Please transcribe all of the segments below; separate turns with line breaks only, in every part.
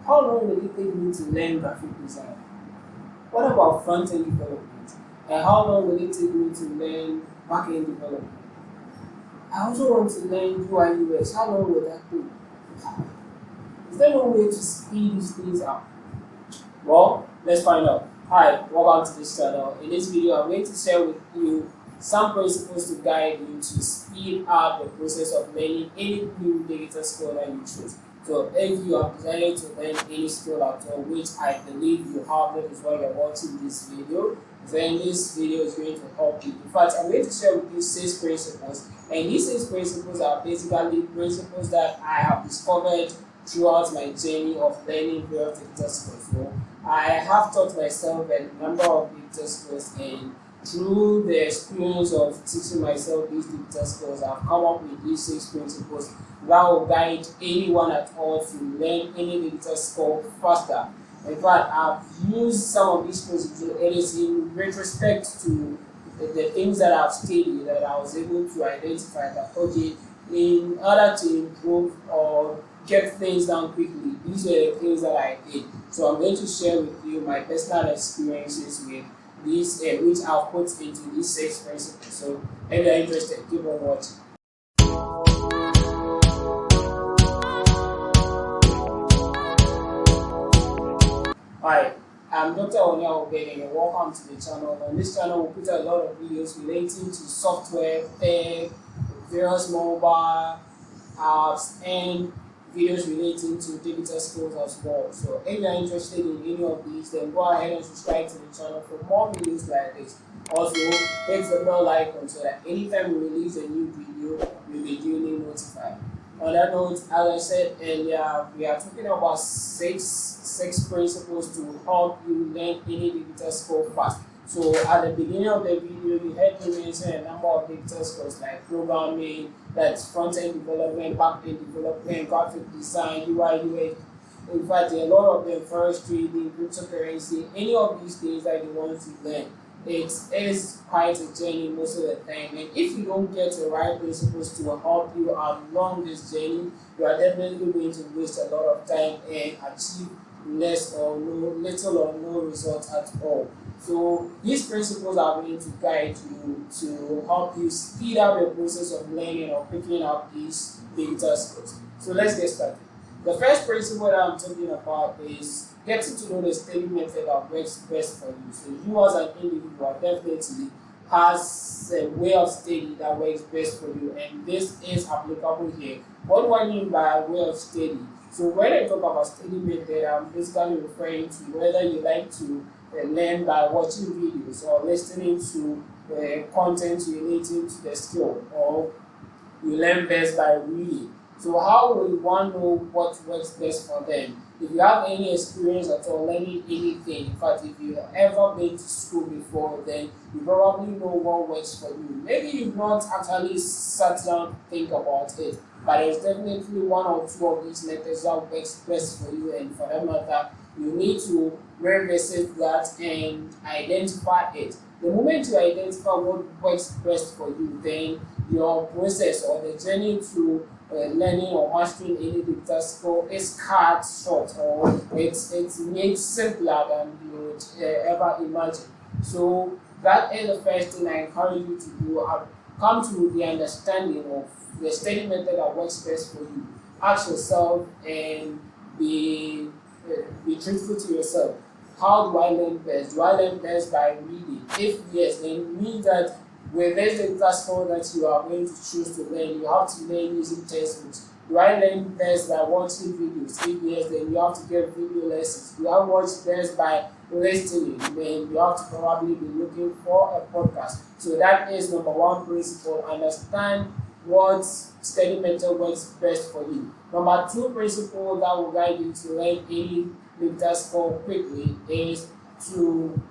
How long will it take me to learn graphic design? What about front-end development? And how long will it take me to learn back-end development? I also want to learn UI UX. How long will that take? Is there no way to speed these things up? Well, let's find out. Hi, welcome to this channel. In this video, I'm going to share with you some principles to guide you to speed up the process of learning any new digital skill that you choose. So if you have decided to learn any skill at all, which I believe you have, that is why you're watching this video, then this video is going to help you. In fact, I'm going to share with you 6 principles, and these 6 principles are basically principles that I have discovered throughout my journey of learning various digital skills. So I have taught myself a number of digital skills, and through the experience of teaching myself these digital skills, I've come up with these 6 principles that will guide anyone at all to learn any digital skill faster. In fact, I've used some of these principles. It is in retrospect to the things that I've studied that I was able to identify that, okay, in order to improve or get things done quickly, these are the things that I did. So I'm going to share with you my personal experiences with these, which I've put into these 6 principles. So if you're interested, keep on watching. Hi, I'm Dr. Onya Obed, and welcome to the channel. On this channel, we put a lot of videos relating to software, tech, various mobile apps, and videos relating to digital skills as well. So if you're interested in any of these, then go ahead and subscribe to the channel for more videos like this. Also, hit the bell icon so that anytime we release a new video, you'll be duly notified. On that note, as I said earlier, we are talking about six principles to help you learn any digital skill fast. So at the beginning of the video, you heard me mention a number of digital skills like programming, that's front-end development, back-end development, graphic design, UI, UX. In fact, a lot of them, forex trading, cryptocurrency, any of these things that you want to learn. It is quite a journey most of the time, and if you don't get the right principles to help you along this journey, you are definitely going to waste a lot of time and achieve little or no results at all. So these principles are going to guide you to help you speed up the process of learning or picking up these digital skills. So let's get started. The first principle that I'm talking about is getting to know the study method that works best for you. So you as an individual definitely has a way of study that works best for you, and this is applicable here. What do I mean by way of study? So when I talk about study method, I'm basically referring to whether you like to learn by watching videos or listening to content relating to the skill, or you learn best by reading. So how will one know what works best for them? If you have any experience at all learning anything, in fact, if you've ever been to school before, then you probably know what works for you. Maybe you've not actually sat down to think about it, but there's definitely one or two of these methods that works best for you, and for that matter, you need to revisit that and identify it. The moment you identify what works best for you, then your process or the journey to learning or mastering any digital skill is cut short, or it's made simpler than you would ever imagine. So that is the first thing I encourage you to do. Come to the understanding of the study method that works best for you. Ask yourself and be truthful to yourself. How do I learn best? Do I learn best by reading? If yes, then it means that with this digital skill that you are going to choose to learn, you have to learn using textbooks. Do I learn best by watching videos? If yes, then you have to get video lessons. Do I watch best by listening? Then you have to probably be looking for a podcast. So that is number 1 principle. Understand what study method works best for you. Number 2 principle that will guide you to learn any digital skill quickly is to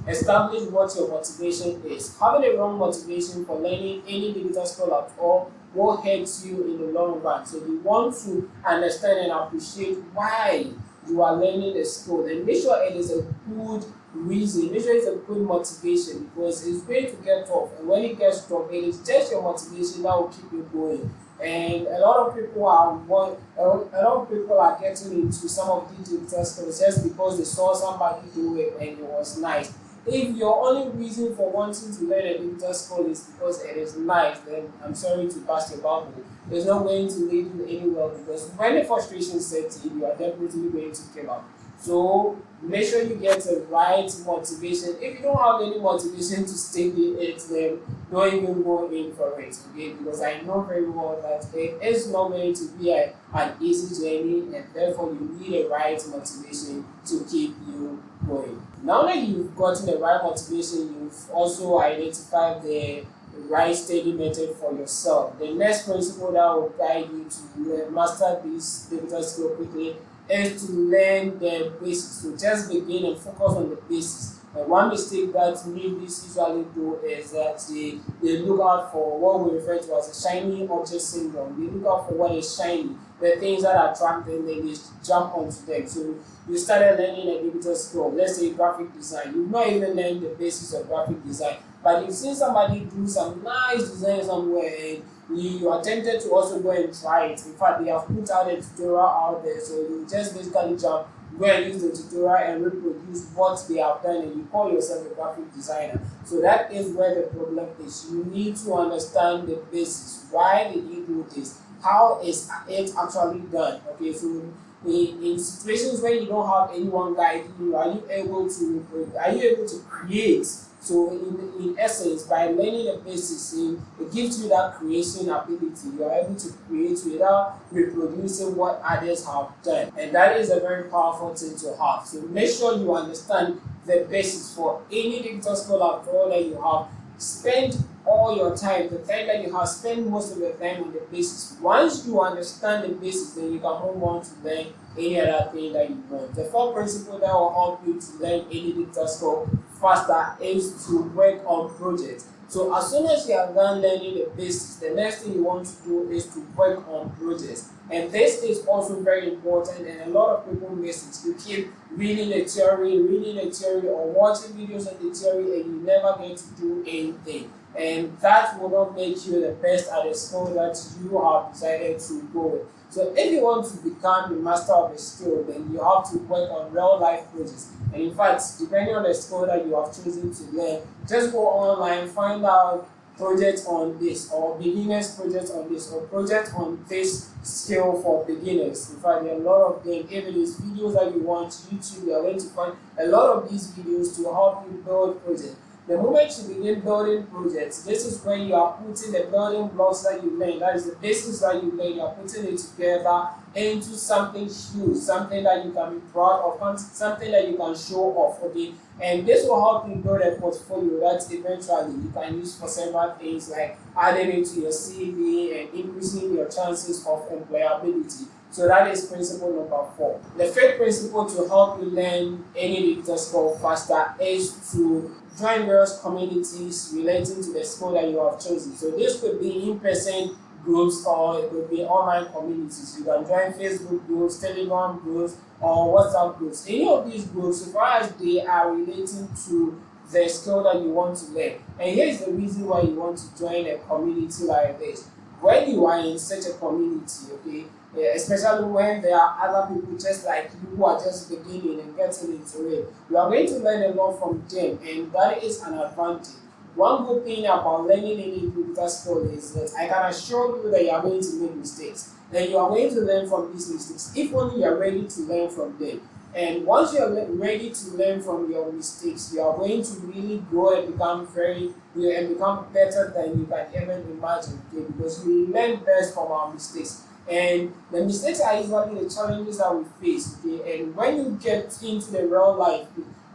establish what your motivation is. Having a wrong motivation for learning any digital skill at all will hurt you in the long run. So you want to understand and appreciate why you are learning the skill, and make sure it is a good reason, make sure it's a good motivation, because it's going to get tough, and when it gets tough, it is just your motivation that will keep you going. And a lot of people are getting into some of these digital skills just because they saw somebody do it and it was nice. If your only reason for wanting to learn a digital skill is because it is nice, then I'm sorry to burst your bubble. It's not going to lead you anywhere, because when the frustration sets in, you are definitely going to give up. So make sure you get the right motivation. If you don't have any motivation to stay in it, then don't even go in for it, okay? Because I know very well that it is not going to be an easy journey, and therefore you need a right motivation to keep you going. Now that you've gotten the right motivation, you've also identified the right study method for yourself. The next principle that will guide you to master this digital skill quickly is to learn the basics. So just begin and focus on the basics. And one mistake that newbies usually do is that they look out for what we refer to as a shiny object syndrome. They look out for what is shiny, the things that attract them, then they jump onto them. So you started learning a digital skill, let's say graphic design. You've not even learned the basics of graphic design, but you've seen somebody do some nice design somewhere, and you are tempted to also go and try it. In fact, they have put out a tutorial out there, so you just basically jump, go and use the tutorial and reproduce what they have done, and you call yourself a graphic designer. So that is where the problem is. You need to understand the basics. Why did you do this? How is it actually done? Okay, so in situations where you don't have anyone guiding you, are you able to create? So in essence, by learning the basics, it gives you that creation ability. You are able to create without reproducing what others have done, and that is a very powerful thing to have. So make sure you understand the basics for any digital skill at all that you have. Spend all your time, the time that you have, spend most of your time on the basics. Once you understand the basics, then you can move on to learn any other thing that you want. The fourth principle that will help you to learn any digital skill faster is to work on projects. So as soon as you are done learning the basics, the next thing you want to do is to work on projects. And this is also very important, and a lot of people miss it. You keep reading the theory, or watching videos on the theory, and you never get to do anything. And that will not make you the best at the skill that you have decided to go with. So if you want to become the master of a skill, then you have to work on real life projects. And in fact, depending on the skill that you have chosen to learn, just go online, find out projects on this, or beginners projects on this, or project on this skill for beginners. In fact, there are a lot of them. If it is videos that you want, YouTube, you are going to find a lot of these videos to help you build projects. The moment you begin building projects, this is when you are putting the building blocks that you learn, that is the basics that you learn, you are putting it together into something huge, something that you can be proud of, something that you can show off, okay? And this will help you build a portfolio that eventually you can use for several things, like adding it to your CV and increasing your chances of employability. So that is principle number 4. The fifth principle to help you learn any digital skill faster is to join various communities relating to the skill that you have chosen. So this could be in-person groups, or it could be online communities. You can join Facebook groups, Telegram groups, or WhatsApp groups. Any of these groups, so far as they are relating to the skill that you want to learn. And here's the reason why you want to join a community like this. When you are in such a community, okay, especially when there are other people just like you who are just beginning and getting into it, you are going to learn a lot from them, and that is an advantage. One good thing about learning any digital skill is that I can assure you that you are going to make mistakes, and you are going to learn from these mistakes if only you are ready to learn from them. And once you are ready to learn from your mistakes, you are going to really grow and become become better than you can even imagine, okay? Because we learn best from our mistakes. And the mistakes are usually the challenges that we face, okay? And when you get into the real life,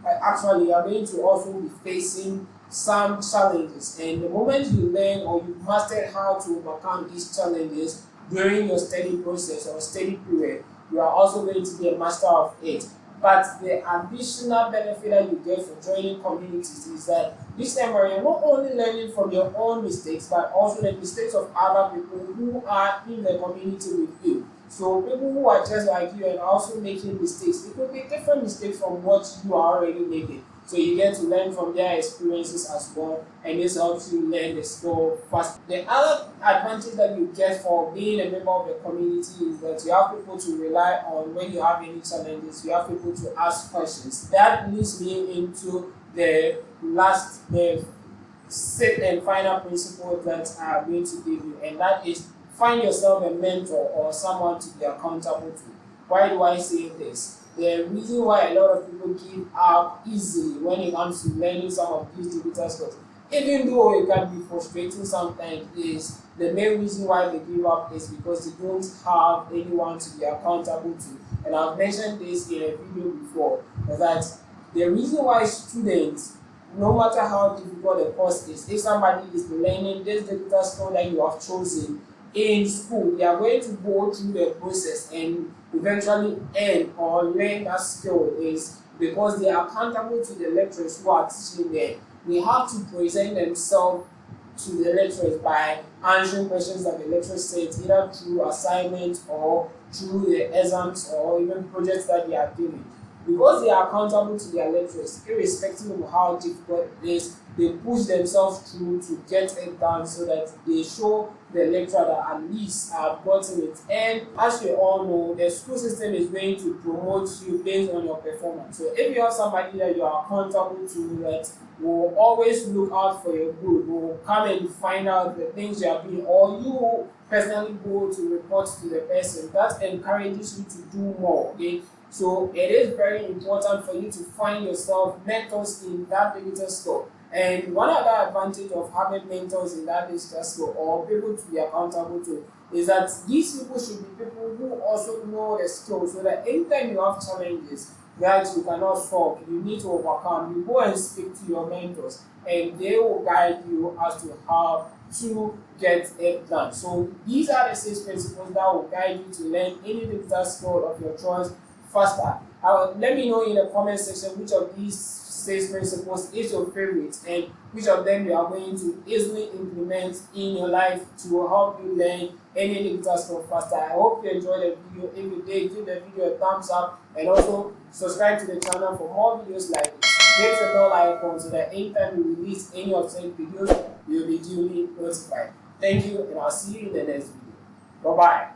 actually you are going to also be facing some challenges. And the moment you learn or you master how to overcome these challenges during your study process or study period, you are also going to be a master of it. But the additional benefit that you get for joining communities is that this time around you're not only learning from your own mistakes, but also the mistakes of other people who are in the community with you. So people who are just like you and are also making mistakes, it could be different mistakes from what you are already making. So you get to learn from their experiences as well, and this helps you learn the skill fast. The other advantage that you get for being a member of the community is that you have people to rely on when you have any challenges. You have people to ask questions. That leads me into the sixth and final principle that I am going to give you, and that is find yourself a mentor or someone to be accountable to. Why do I say this? The reason why a lot of people give up easily when it comes to learning some of these digital skills, even though it can be frustrating sometimes, is the main reason why they give up is because they don't have anyone to be accountable to. And I've mentioned this in a video before, that the reason why students, no matter how difficult the course is, if somebody is learning this digital skill that you have chosen in school, they are going to go through the process and eventually earn or learn that skill is because they are accountable to the lecturers who are teaching them. They have to present themselves to the lecturers by answering questions that the lecturer says, either through assignments or through the exams or even projects that they are doing. Because they are accountable to their lecturers, irrespective of how difficult it is, they push themselves through to get it done so that they show the lecturer that at least I've gotten it. And as we all know, the school system is going to promote you based on your performance. So if you have somebody that you are accountable to that will always look out for your good, will come and find out the things you are doing, or you personally go to report to the person, that encourages you to do more. Okay? So it is very important for you to find yourself mentors in that digital skill. And one other advantage of having mentors in that digital skill or people to be accountable to is that these people should be people who also know the skill, so that anytime you have challenges that you cannot solve, you need to overcome, you go and speak to your mentors and they will guide you as to how to get it done. So these are the 6 principles that will guide you to learn any digital skill of your choice faster. Let me know in the comment section which of these 6 principles is your favorite and which of them you are going to easily implement in your life to help you learn any digital skill faster. I hope you enjoyed the video. If you did, give the video a thumbs up and also subscribe to the channel for more videos like this. Hit the bell icon so that anytime we release any of such videos, you will be duly notified. Thank you, and I'll see you in the next video. Bye-bye.